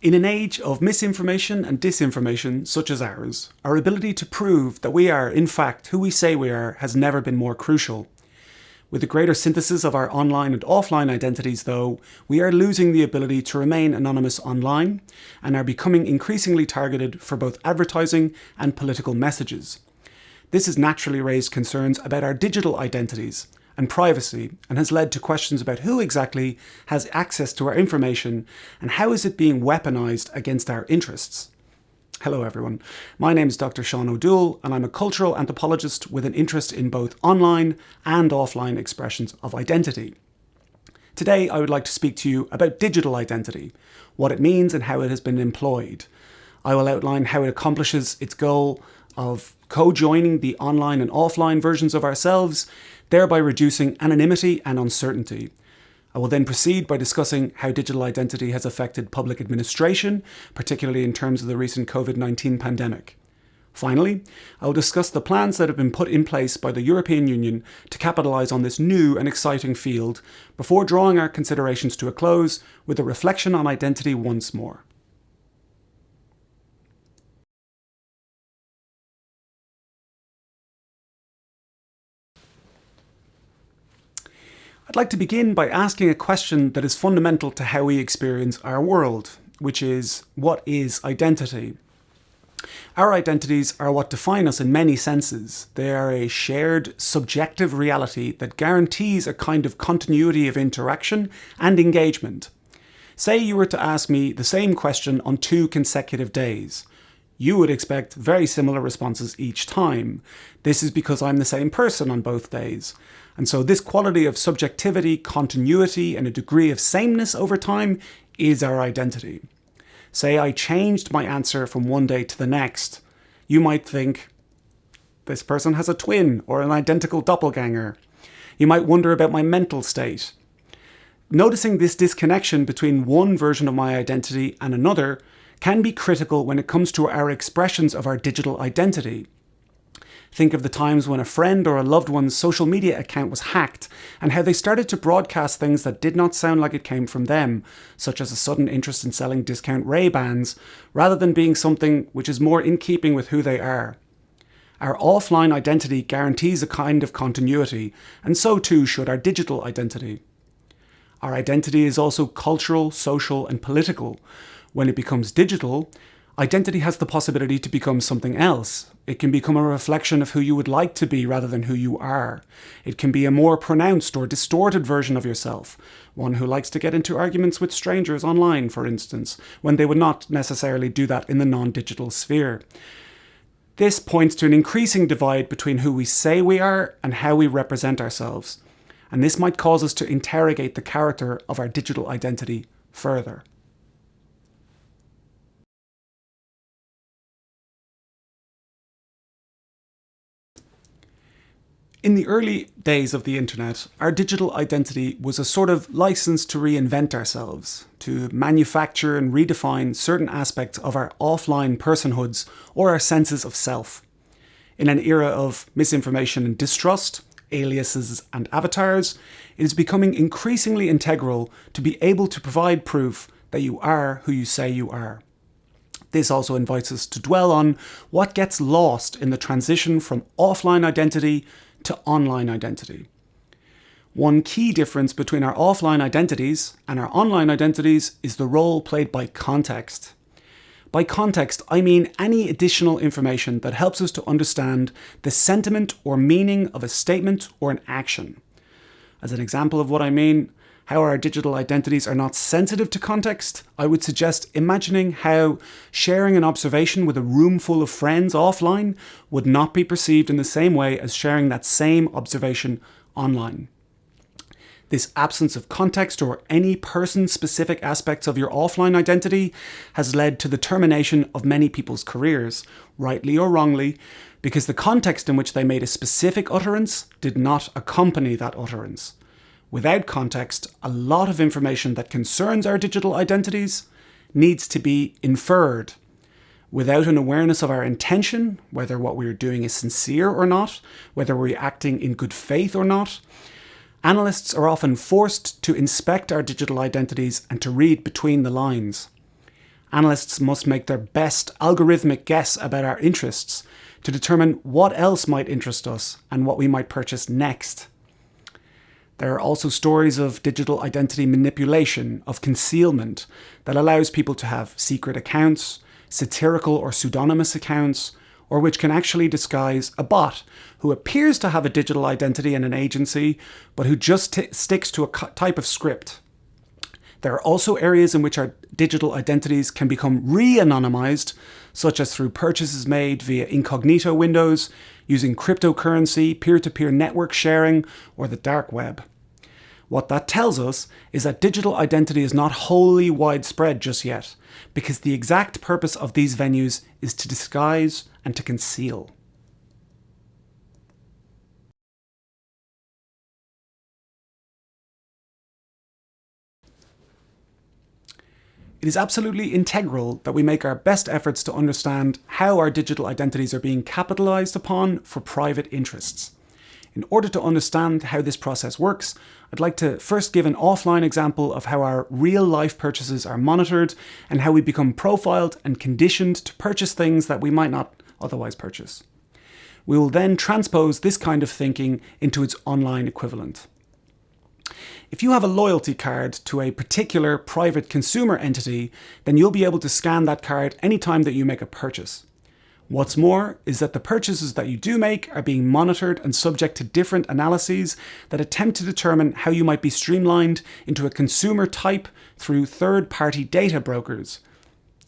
In an age of misinformation and disinformation such as ours, our ability to prove that we are, in fact, who we say we are has never been more crucial. With the greater synthesis of our online and offline identities, though, we are losing the ability to remain anonymous online and are becoming increasingly targeted for both advertising and political messages. This has naturally raised concerns about our digital identities and privacy, and has led to questions about who exactly has access to our information and how is it being weaponized against our interests. Hello everyone, my name is Dr. Sean O'Doul and I'm a cultural anthropologist with an interest in both online and offline expressions of identity. Today I would like to speak to you about digital identity, what it means and how it has been employed. I will outline how it accomplishes its goal of co-joining the online and offline versions of ourselves, thereby reducing anonymity and uncertainty. I will then proceed by discussing how digital identity has affected public administration, particularly in terms of the recent COVID-19 pandemic. Finally, I will discuss the plans that have been put in place by the European Union to capitalise on this new and exciting field, before drawing our considerations to a close with a reflection on identity once more. I'd like to begin by asking a question that is fundamental to how we experience our world, which is, what is identity? Our identities are what define us in many senses. They are a shared, subjective reality that guarantees a kind of continuity of interaction and engagement. Say you were to ask me the same question on 2 consecutive days. You would expect very similar responses each time. This is because I'm the same person on both days. And so this quality of subjectivity, continuity, and a degree of sameness over time is our identity. Say I changed my answer from one day to the next. You might think, this person has a twin or an identical doppelganger. You might wonder about my mental state. Noticing this disconnection between one version of my identity and another can be critical when it comes to our expressions of our digital identity. Think of the times when a friend or a loved one's social media account was hacked and how they started to broadcast things that did not sound like it came from them, such as a sudden interest in selling discount Ray-Bans, rather than being something which is more in keeping with who they are. Our offline identity guarantees a kind of continuity, and so too should our digital identity. Our identity is also cultural, social, and political. When it becomes digital, identity has the possibility to become something else. It can become a reflection of who you would like to be rather than who you are. It can be a more pronounced or distorted version of yourself, one who likes to get into arguments with strangers online, for instance, when they would not necessarily do that in the non-digital sphere. This points to an increasing divide between who we say we are and how we represent ourselves, and this might cause us to interrogate the character of our digital identity further. In the early days of the internet, our digital identity was a sort of license to reinvent ourselves, to manufacture and redefine certain aspects of our offline personhoods or our senses of self. In an era of misinformation and distrust, aliases and avatars, it is becoming increasingly integral to be able to provide proof that you are who you say you are. This also invites us to dwell on what gets lost in the transition from offline identity to online identity. One key difference between our offline identities and our online identities is the role played by context. By context, I mean any additional information that helps us to understand the sentiment or meaning of a statement or an action. As an example of what I mean, how our digital identities are not sensitive to context, I would suggest imagining how sharing an observation with a room full of friends offline would not be perceived in the same way as sharing that same observation online. This absence of context or any person-specific aspects of your offline identity has led to the termination of many people's careers, rightly or wrongly, because the context in which they made a specific utterance did not accompany that utterance. Without context, a lot of information that concerns our digital identities needs to be inferred. Without an awareness of our intention, whether what we're doing is sincere or not, whether we're acting in good faith or not, analysts are often forced to inspect our digital identities and to read between the lines. Analysts must make their best algorithmic guess about our interests to determine what else might interest us and what we might purchase next. There are also stories of digital identity manipulation, of concealment, that allows people to have secret accounts, satirical or pseudonymous accounts, or which can actually disguise a bot who appears to have a digital identity and an agency, but who just sticks to a type of script. There are also areas in which our digital identities can become re-anonymized, such as through purchases made via incognito windows, using cryptocurrency, peer-to-peer network sharing, or the dark web. What that tells us is that digital identity is not wholly widespread just yet, because the exact purpose of these venues is to disguise and to conceal. It is absolutely integral that we make our best efforts to understand how our digital identities are being capitalized upon for private interests. In order to understand how this process works, I'd like to first give an offline example of how our real-life purchases are monitored and how we become profiled and conditioned to purchase things that we might not otherwise purchase. We will then transpose this kind of thinking into its online equivalent. If you have a loyalty card to a particular private consumer entity, then you'll be able to scan that card anytime that you make a purchase. What's more is that the purchases that you do make are being monitored and subject to different analyses that attempt to determine how you might be streamlined into a consumer type through third-party data brokers.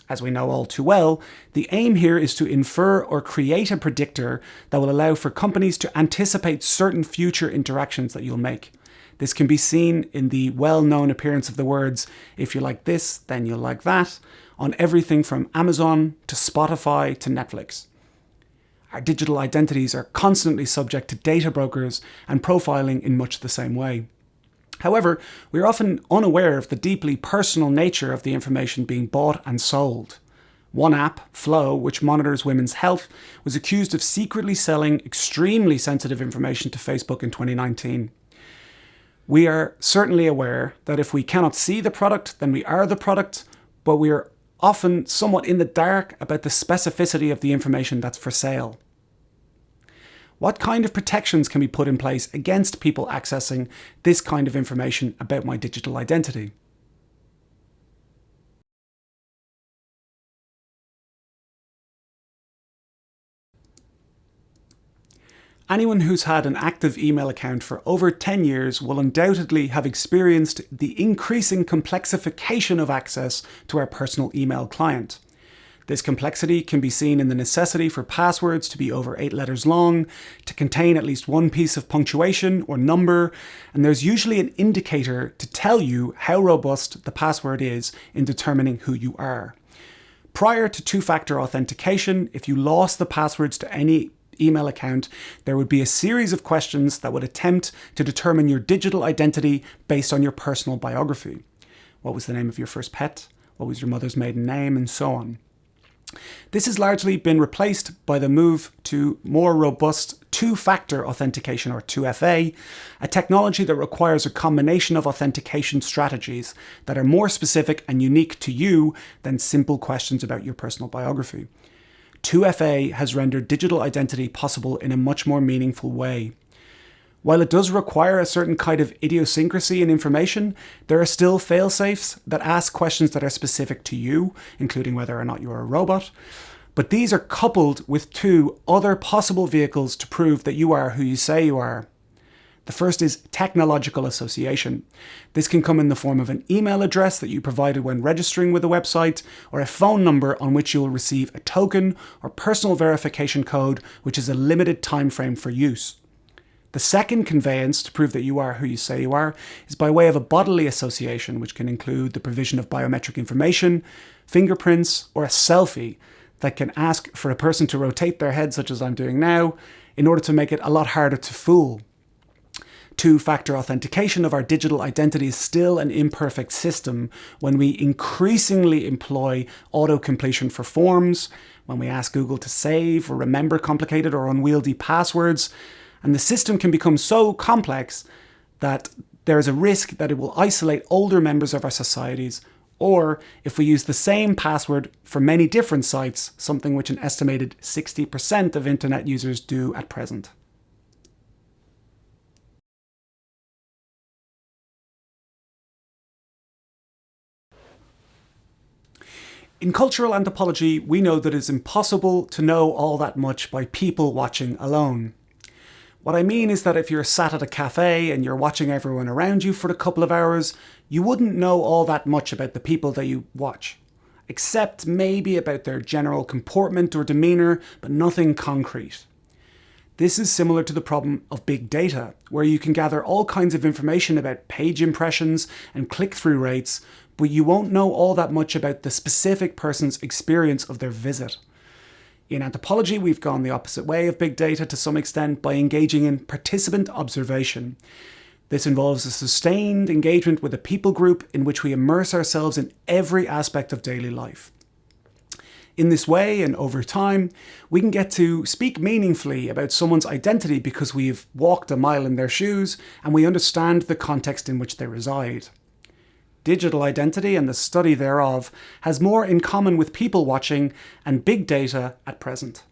As we know all too well, the aim here is to infer or create a predictor that will allow for companies to anticipate certain future interactions that you'll make. This can be seen in the well-known appearance of the words, "if you like this, then you'll like that," on everything from Amazon to Spotify to Netflix. Our digital identities are constantly subject to data brokers and profiling in much the same way. However, we are often unaware of the deeply personal nature of the information being bought and sold. One app, Flow, which monitors women's health, was accused of secretly selling extremely sensitive information to Facebook in 2019. We are certainly aware that if we cannot see the product, then we are the product, but we are often somewhat in the dark about the specificity of the information that's for sale. What kind of protections can be put in place against people accessing this kind of information about my digital identity? Anyone who's had an active email account for over 10 years will undoubtedly have experienced the increasing complexification of access to our personal email client. This complexity can be seen in the necessity for passwords to be over 8 letters long, to contain at least one piece of punctuation or number, and there's usually an indicator to tell you how robust the password is in determining who you are. Prior to two-factor authentication, if you lost the passwords to any email account, there would be a series of questions that would attempt to determine your digital identity based on your personal biography. What was the name of your first pet? What was your mother's maiden name? And so on. This has largely been replaced by the move to more robust two-factor authentication, or 2FA, a technology that requires a combination of authentication strategies that are more specific and unique to you than simple questions about your personal biography. 2FA has rendered digital identity possible in a much more meaningful way. While it does require a certain kind of idiosyncrasy in information, there are still fail-safes that ask questions that are specific to you, including whether or not you're a robot. But these are coupled with two other possible vehicles to prove that you are who you say you are. The first is technological association. This can come in the form of an email address that you provided when registering with a website, or a phone number on which you will receive a token or personal verification code, which is a limited time frame for use. The second conveyance to prove that you are who you say you are is by way of a bodily association, which can include the provision of biometric information, fingerprints, or a selfie that can ask for a person to rotate their head, such as I'm doing now, in order to make it a lot harder to fool. Two-factor authentication of our digital identity is still an imperfect system when we increasingly employ auto-completion for forms, when we ask Google to save or remember complicated or unwieldy passwords, and the system can become so complex that there is a risk that it will isolate older members of our societies or if we use the same password for many different sites, something which an estimated 60% of internet users do at present. In cultural anthropology, we know that it's impossible to know all that much by people watching alone. What I mean is that if you're sat at a cafe and you're watching everyone around you for a couple of hours, you wouldn't know all that much about the people that you watch, except maybe about their general comportment or demeanour, but nothing concrete. This is similar to the problem of big data, where you can gather all kinds of information about page impressions and click-through rates, but you won't know all that much about the specific person's experience of their visit. In anthropology, we've gone the opposite way of big data to some extent by engaging in participant observation. This involves a sustained engagement with a people group in which we immerse ourselves in every aspect of daily life. In this way, and over time, we can get to speak meaningfully about someone's identity because we've walked a mile in their shoes and we understand the context in which they reside. Digital identity and the study thereof has more in common with people watching and big data at present.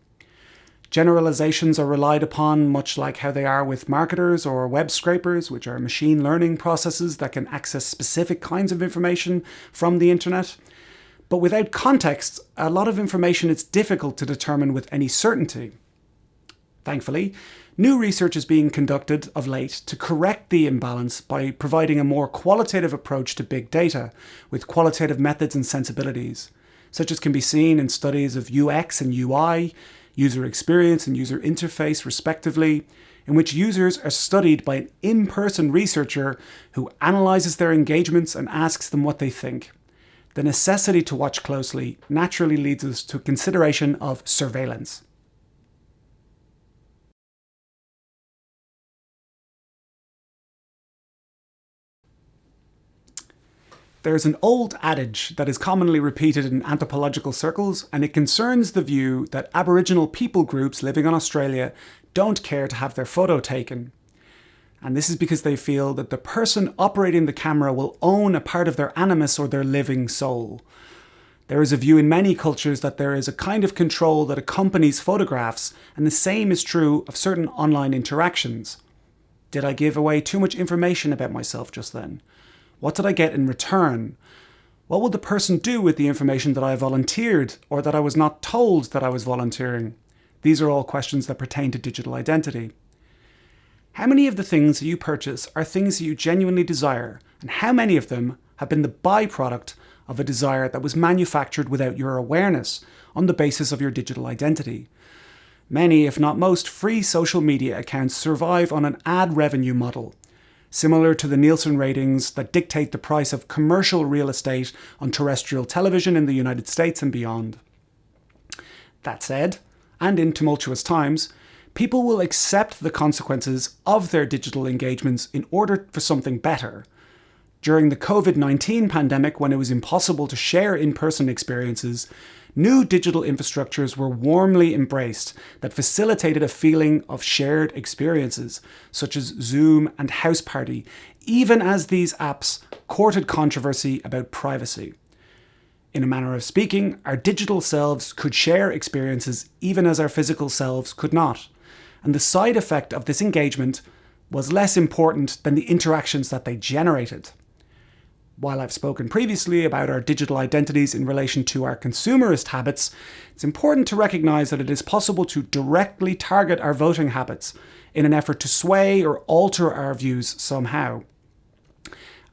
Generalizations are relied upon much like how they are with marketers or web scrapers, which are machine learning processes that can access specific kinds of information from the internet. But without context, a lot of information is difficult to determine with any certainty. Thankfully, new research is being conducted of late to correct the imbalance by providing a more qualitative approach to big data with qualitative methods and sensibilities, such as can be seen in studies of UX and UI, user experience and user interface respectively, in which users are studied by an in-person researcher who analyzes their engagements and asks them what they think. The necessity to watch closely naturally leads us to consideration of surveillance. There's an old adage that is commonly repeated in anthropological circles, and it concerns the view that Aboriginal people groups living in Australia don't care to have their photo taken. And this is because they feel that the person operating the camera will own a part of their animus or their living soul. There is a view in many cultures that there is a kind of control that accompanies photographs, and the same is true of certain online interactions. Did I give away too much information about myself just then? What did I get in return? What will the person do with the information that I volunteered or that I was not told that I was volunteering? These are all questions that pertain to digital identity. How many of the things you purchase are things you genuinely desire, and how many of them have been the byproduct of a desire that was manufactured without your awareness on the basis of your digital identity? Many, if not most, free social media accounts survive on an ad revenue model, similar to the Nielsen ratings that dictate the price of commercial real estate on terrestrial television in the United States and beyond. That said, and in tumultuous times, people will accept the consequences of their digital engagements in order for something better. During the COVID-19 pandemic, when it was impossible to share in-person experiences, new digital infrastructures were warmly embraced that facilitated a feeling of shared experiences, such as Zoom and Houseparty, even as these apps courted controversy about privacy. In a manner of speaking, our digital selves could share experiences even as our physical selves could not, and the side effect of this engagement was less important than the interactions that they generated. While I've spoken previously about our digital identities in relation to our consumerist habits, it's important to recognize that it is possible to directly target our voting habits in an effort to sway or alter our views somehow.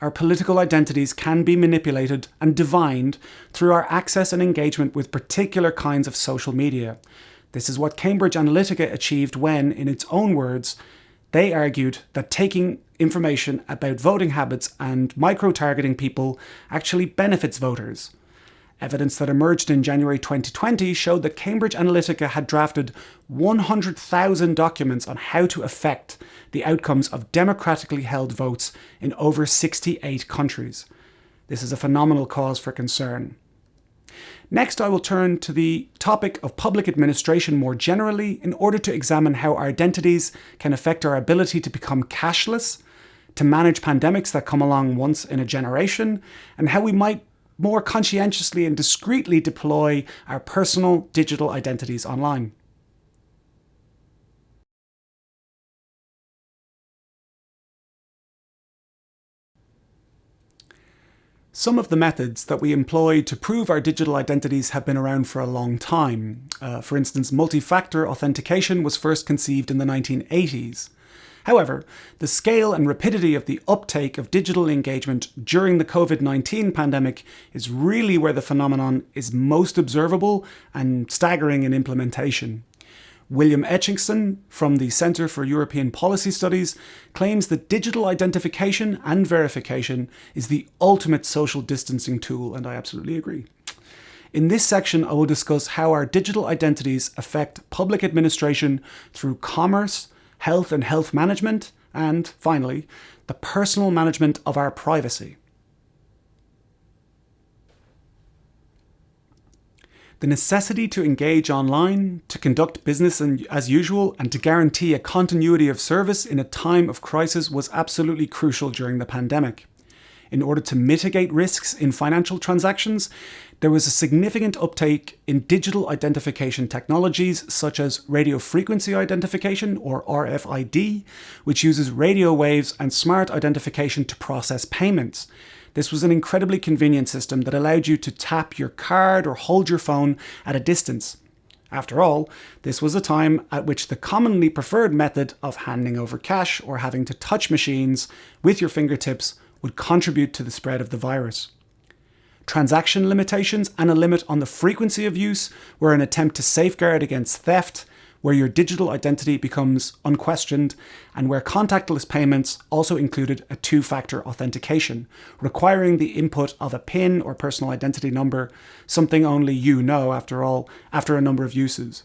Our political identities can be manipulated and divined through our access and engagement with particular kinds of social media. This is what Cambridge Analytica achieved when, in its own words, they argued that taking information about voting habits and micro-targeting people actually benefits voters. Evidence that emerged in January 2020 showed that Cambridge Analytica had drafted 100,000 documents on how to affect the outcomes of democratically held votes in over 68 countries. This is a phenomenal cause for concern. Next, I will turn to the topic of public administration more generally in order to examine how our identities can affect our ability to become cashless, to manage pandemics that come along once in a generation, and how we might more conscientiously and discreetly deploy our personal digital identities online. Some of the methods that we employ to prove our digital identities have been around for a long time. For instance, multi-factor authentication was first conceived in the 1980s. However, the scale and rapidity of the uptake of digital engagement during the COVID-19 pandemic is really where the phenomenon is most observable and staggering in implementation. William Etchingson from the Centre for European Policy Studies claims that digital identification and verification is the ultimate social distancing tool, and I absolutely agree. In this section, I will discuss how our digital identities affect public administration through commerce, health and health management, and, finally, the personal management of our privacy. The necessity to engage online, to conduct business as usual, and to guarantee a continuity of service in a time of crisis was absolutely crucial during the pandemic. In order to mitigate risks in financial transactions, there was a significant uptake in digital identification technologies such as radio frequency identification, or RFID, which uses radio waves and smart identification to process payments. This was an incredibly convenient system that allowed you to tap your card or hold your phone at a distance. After all, this was a time at which the commonly preferred method of handing over cash or having to touch machines with your fingertips would contribute to the spread of the virus. Transaction limitations and a limit on the frequency of use were an attempt to safeguard against theft, where your digital identity becomes unquestioned, and where contactless payments also included a two-factor authentication, requiring the input of a PIN or personal identity number, something only you know, after all, after a number of uses.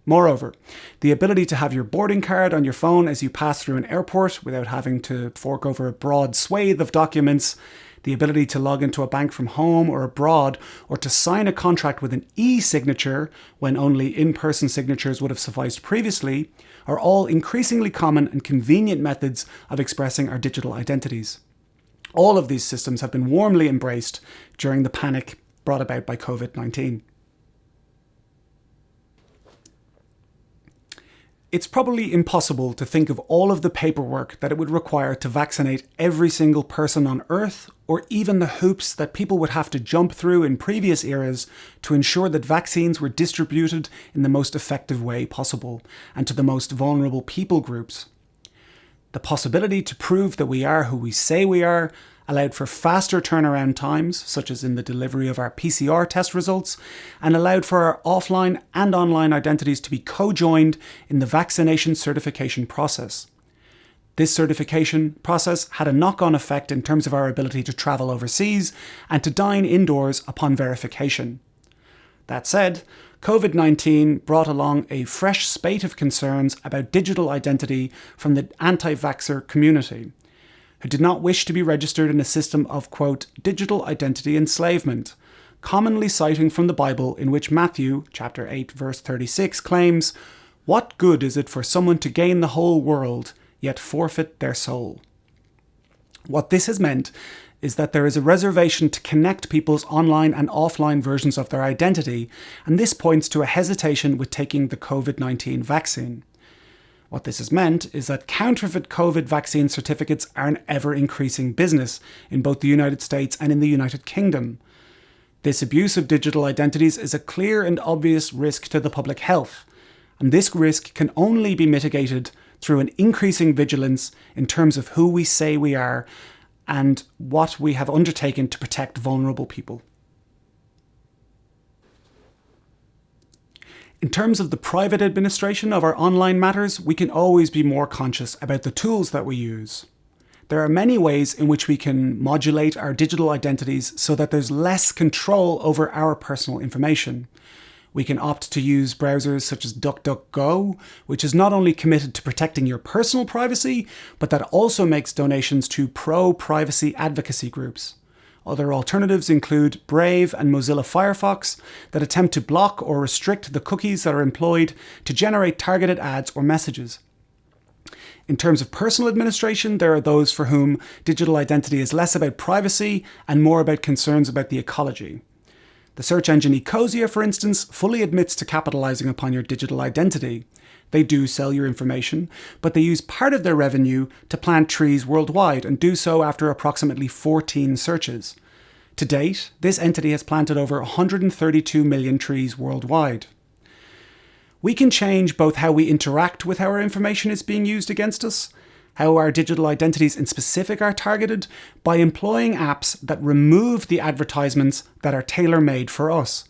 Moreover, the ability to have your boarding card on your phone as you pass through an airport without having to fork over a broad swathe of documents, the ability to log into a bank from home or abroad, or to sign a contract with an e-signature when only in-person signatures would have sufficed previously, are all increasingly common and convenient methods of expressing our digital identities. All of these systems have been warmly embraced during the panic brought about by COVID-19. It's probably impossible to think of all of the paperwork that it would require to vaccinate every single person on Earth, or even the hoops that people would have to jump through in previous eras to ensure that vaccines were distributed in the most effective way possible and to the most vulnerable people groups. The possibility to prove that we are who we say we are allowed for faster turnaround times, such as in the delivery of our PCR test results, and allowed for our offline and online identities to be co-joined in the vaccination certification process. This certification process had a knock-on effect in terms of our ability to travel overseas and to dine indoors upon verification. That said, COVID-19 brought along a fresh spate of concerns about digital identity from the anti-vaxxer community, who did not wish to be registered in a system of, quote, digital identity enslavement, commonly citing from the Bible, in which Matthew, chapter 8, verse 36, claims, "What good is it for someone to gain the whole world, yet forfeit their soul?" What this has meant is that there is a reservation to connect people's online and offline versions of their identity, and this points to a hesitation with taking the COVID-19 vaccine. What this has meant is that counterfeit COVID vaccine certificates are an ever-increasing business in both the United States and in the United Kingdom. This abuse of digital identities is a clear and obvious risk to the public health, and this risk can only be mitigated through an increasing vigilance in terms of who we say we are and what we have undertaken to protect vulnerable people. In terms of the private administration of our online matters, we can always be more conscious about the tools that we use. There are many ways in which we can modulate our digital identities so that there's less control over our personal information. We can opt to use browsers such as DuckDuckGo, which is not only committed to protecting your personal privacy, but that also makes donations to pro-privacy advocacy groups. Other alternatives include Brave and Mozilla Firefox that attempt to block or restrict the cookies that are employed to generate targeted ads or messages. In terms of personal administration, there are those for whom digital identity is less about privacy and more about concerns about the ecology. The search engine Ecosia, for instance, fully admits to capitalizing upon your digital identity. They do sell your information, but they use part of their revenue to plant trees worldwide and do so after approximately 14 searches. To date, this entity has planted over 132 million trees worldwide. We can change both how we interact with how our information is being used against us, how our digital identities in specific are targeted, by employing apps that remove the advertisements that are tailor-made for us.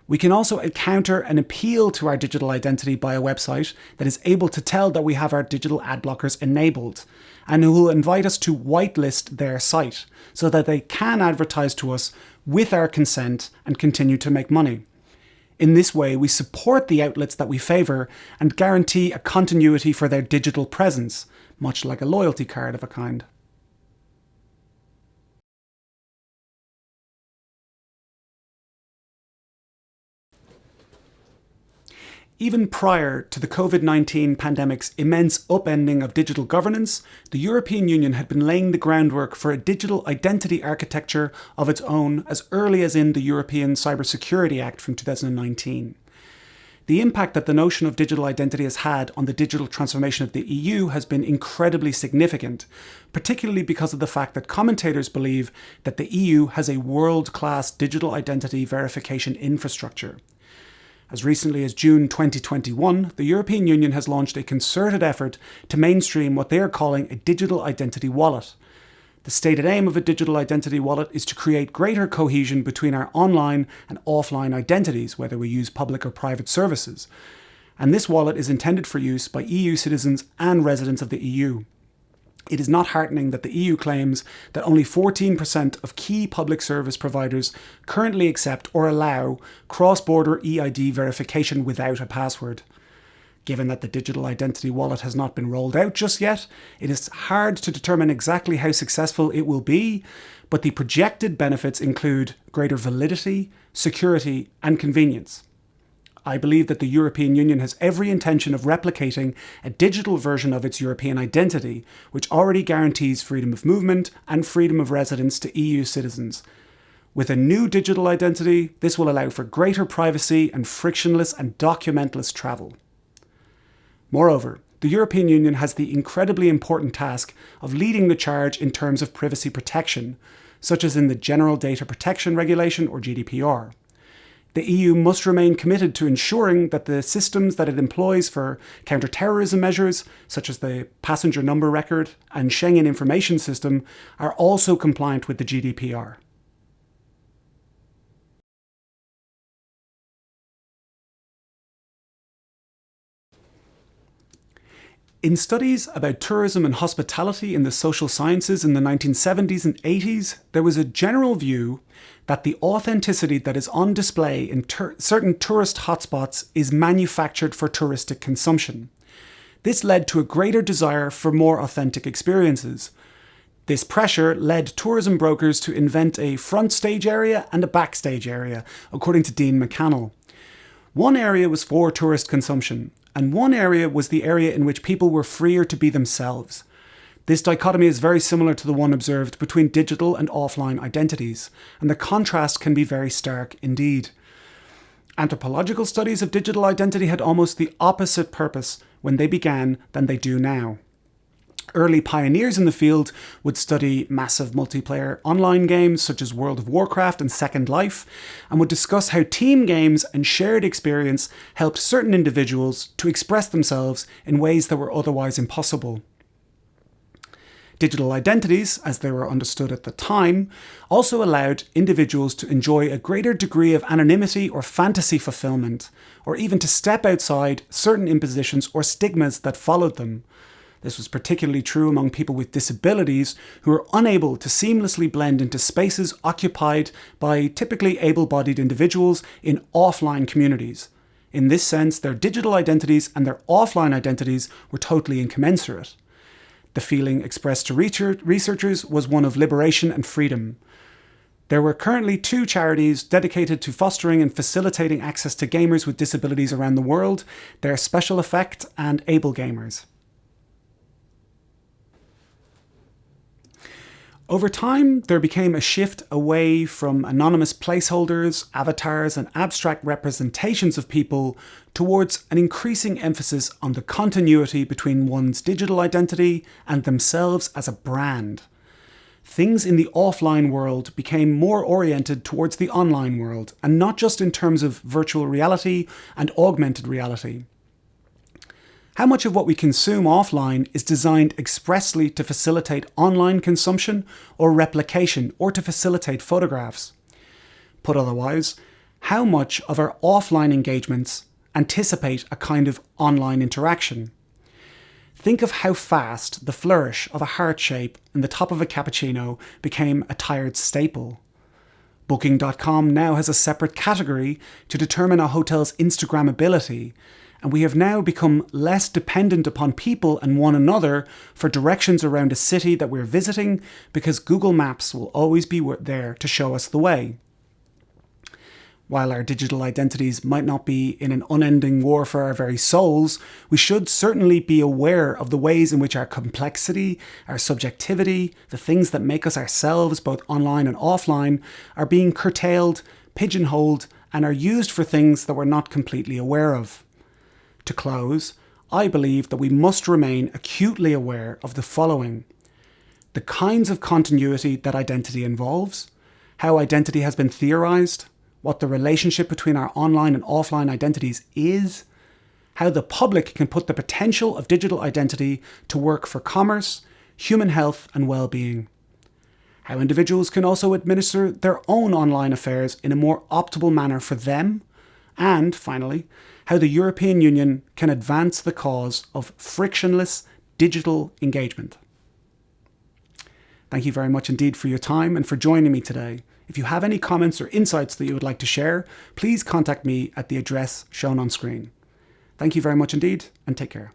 We can also encounter an appeal to our digital identity by a website that is able to tell that we have our digital ad blockers enabled, and who will invite us to whitelist their site so that they can advertise to us with our consent and continue to make money. In this way, we support the outlets that we favour and guarantee a continuity for their digital presence, much like a loyalty card of a kind. Even prior to the COVID-19 pandemic's immense upending of digital governance, the European Union had been laying the groundwork for a digital identity architecture of its own as early as in the European Cybersecurity Act from 2019. The impact that the notion of digital identity has had on the digital transformation of the EU has been incredibly significant, particularly because of the fact that commentators believe that the EU has a world-class digital identity verification infrastructure. As recently as June 2021, the European Union has launched a concerted effort to mainstream what they are calling a digital identity wallet. The stated aim of a digital identity wallet is to create greater cohesion between our online and offline identities, whether we use public or private services. And this wallet is intended for use by EU citizens and residents of the EU. It is not heartening that the EU claims that only 14% of key public service providers currently accept or allow cross-border eID verification without a password. Given that the digital identity wallet has not been rolled out just yet, it is hard to determine exactly how successful it will be, but the projected benefits include greater validity, security, and convenience. I believe that the European Union has every intention of replicating a digital version of its European identity, which already guarantees freedom of movement and freedom of residence to EU citizens. With a new digital identity, this will allow for greater privacy and frictionless and documentless travel. Moreover, the European Union has the incredibly important task of leading the charge in terms of privacy protection, such as in the General Data Protection Regulation or GDPR. The EU must remain committed to ensuring that the systems that it employs for counter-terrorism measures, such as the passenger number record and Schengen Information System, are also compliant with the GDPR. In studies about tourism and hospitality in the social sciences in the 1970s and 80s, there was a general view that the authenticity that is on display in certain tourist hotspots is manufactured for touristic consumption. This led to a greater desire for more authentic experiences. This pressure led tourism brokers to invent a front stage area and a backstage area, according to Dean McCannell. One area was for tourist consumption, and one area was the area in which people were freer to be themselves. This dichotomy is very similar to the one observed between digital and offline identities, and the contrast can be very stark indeed. Anthropological studies of digital identity had almost the opposite purpose when they began than they do now. Early pioneers in the field would study massive multiplayer online games such as World of Warcraft and Second Life, and would discuss how team games and shared experience helped certain individuals to express themselves in ways that were otherwise impossible. Digital identities, as they were understood at the time, also allowed individuals to enjoy a greater degree of anonymity or fantasy fulfillment, or even to step outside certain impositions or stigmas that followed them. This was particularly true among people with disabilities who were unable to seamlessly blend into spaces occupied by typically able-bodied individuals in offline communities. In this sense, their digital identities and their offline identities were totally incommensurate. The feeling expressed to researchers was one of liberation and freedom. There were currently 2 charities dedicated to fostering and facilitating access to gamers with disabilities around the world. They are Special Effect and Able Gamers. Over time, there became a shift away from anonymous placeholders, avatars, and abstract representations of people towards an increasing emphasis on the continuity between one's digital identity and themselves as a brand. Things in the offline world became more oriented towards the online world, and not just in terms of virtual reality and augmented reality. How much of what we consume offline is designed expressly to facilitate online consumption or replication, or to facilitate photographs? Put otherwise, how much of our offline engagements anticipate a kind of online interaction? Think of how fast the flourish of a heart shape in the top of a cappuccino became a tired staple. Booking.com now has a separate category to determine a hotel's Instagrammability, and we have now become less dependent upon people and one another for directions around a city that we're visiting, because Google Maps will always be there to show us the way. While our digital identities might not be in an unending war for our very souls, we should certainly be aware of the ways in which our complexity, our subjectivity, the things that make us ourselves both online and offline, are being curtailed, pigeonholed, and are used for things that we're not completely aware of. To close, I believe that we must remain acutely aware of the following: the kinds of continuity that identity involves, how identity has been theorized, what the relationship between our online and offline identities is, how the public can put the potential of digital identity to work for commerce, human health, and well-being, how individuals can also administer their own online affairs in a more optimal manner for them, and finally, how the European Union can advance the cause of frictionless digital engagement. Thank you very much indeed for your time and for joining me today. If you have any comments or insights that you would like to share, please contact me at the address shown on screen. Thank you very much indeed, and take care.